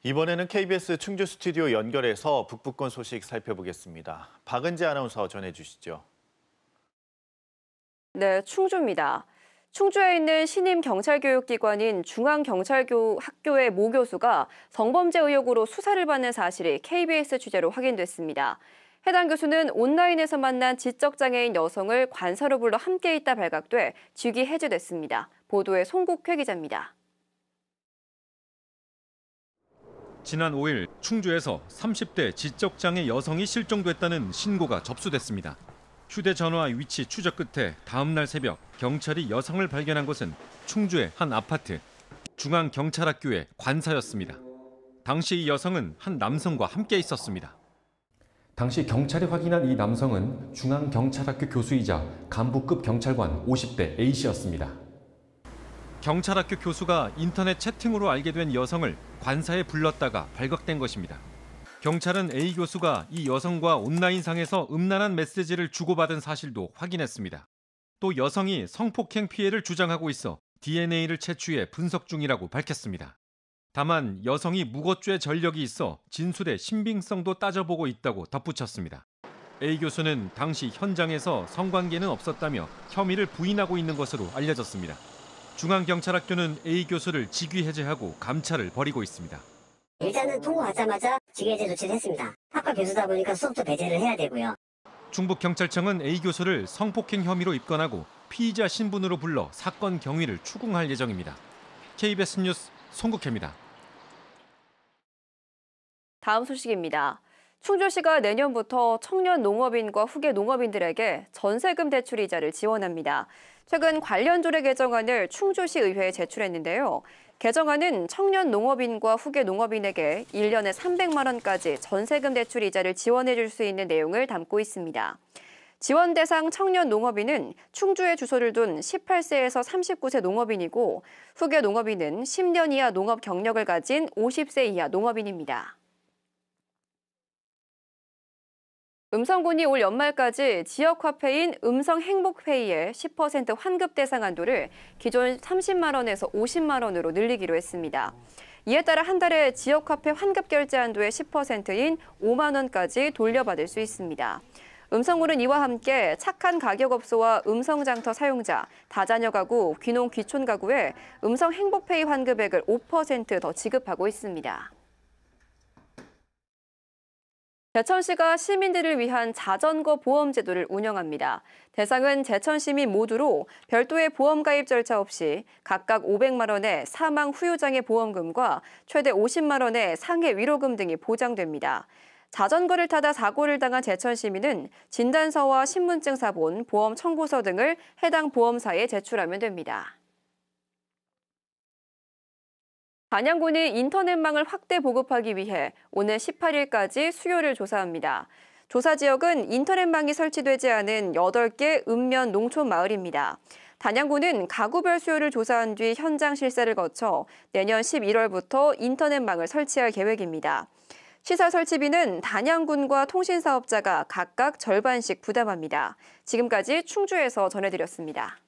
이번에는 KBS 충주 스튜디오 연결해서 북부권 소식 살펴보겠습니다. 박은지 아나운서 전해주시죠. 네, 충주입니다. 충주에 있는 신임 경찰교육기관인 중앙경찰학교의 모 교수가 성범죄 의혹으로 수사를 받는 사실이 KBS 취재로 확인됐습니다. 해당 교수는 온라인에서 만난 지적장애인 여성을 관사로 불러 함께 있다 발각돼 직위 해제됐습니다. 보도에 송국회 기자입니다. 지난 5일 충주에서 30대 지적장애 여성이 실종됐다는 신고가 접수됐습니다. 휴대전화 위치 추적 끝에 다음 날 새벽 경찰이 여성을 발견한 곳은 충주의 한 아파트, 중앙경찰학교의 관사였습니다. 당시 이 여성은 한 남성과 함께 있었습니다. 당시 경찰이 확인한 이 남성은 중앙경찰학교 교수이자 간부급 경찰관 50대 A씨였습니다. 경찰학교 교수가 인터넷 채팅으로 알게 된 여성을 관사에 불렀다가 발각된 것입니다. 경찰은 A 교수가 이 여성과 온라인상에서 음란한 메시지를 주고받은 사실도 확인했습니다. 또 여성이 성폭행 피해를 주장하고 있어 DNA를 채취해 분석 중이라고 밝혔습니다. 다만 여성이 무고죄 전력이 있어 진술의 신빙성도 따져보고 있다고 덧붙였습니다. A 교수는 당시 현장에서 성관계는 없었다며 혐의를 부인하고 있는 것으로 알려졌습니다. 중앙경찰학교는 A 교수를 직위 해제하고 감찰을 벌이고 있습니다. 일단은 통보받자마자 직위 해제 조치를 했습니다. 학과 교수다 보니까 수업도 배제를 해야 되고요. 충북경찰청은 A 교수를 성폭행 혐의로 입건하고 피의자 신분으로 불러 사건 경위를 추궁할 예정입니다. KBS 뉴스 송국혜입니다. 다음 소식입니다. 충주시가 내년부터 청년 농업인과 후계 농업인들에게 전세금 대출 이자를 지원합니다. 최근 관련 조례 개정안을 충주시 의회에 제출했는데요. 개정안은 청년 농업인과 후계 농업인에게 1년에 300만 원까지 전세금 대출 이자를 지원해 줄 수 있는 내용을 담고 있습니다. 지원 대상 청년 농업인은 충주에 주소를 둔 18세에서 39세 농업인이고 후계 농업인은 10년 이하 농업 경력을 가진 50세 이하 농업인입니다. 음성군이 올 연말까지 지역화폐인 음성행복페이의 10% 환급 대상 한도를 기존 30만 원에서 50만 원으로 늘리기로 했습니다. 이에 따라 한 달에 지역화폐 환급 결제 한도의 10%인 5만 원까지 돌려받을 수 있습니다. 음성군은 이와 함께 착한 가격업소와 음성장터 사용자, 다자녀 가구, 귀농 귀촌 가구에 음성행복페이 환급액을 5% 더 지급하고 있습니다. 제천시가 시민들을 위한 자전거 보험 제도를 운영합니다. 대상은 제천 시민 모두로 별도의 보험 가입 절차 없이 각각 500만 원의 사망 후유장애 보험금과 최대 50만 원의 상해 위로금 등이 보장됩니다. 자전거를 타다 사고를 당한 제천 시민은 진단서와 신분증 사본, 보험 청구서 등을 해당 보험사에 제출하면 됩니다. 단양군이 인터넷망을 확대 보급하기 위해 오늘 18일까지 수요를 조사합니다. 조사 지역은 인터넷망이 설치되지 않은 8개 읍면 농촌 마을입니다. 단양군은 가구별 수요를 조사한 뒤 현장 실사를 거쳐 내년 11월부터 인터넷망을 설치할 계획입니다. 시설 설치비는 단양군과 통신사업자가 각각 절반씩 부담합니다. 지금까지 충주에서 전해드렸습니다.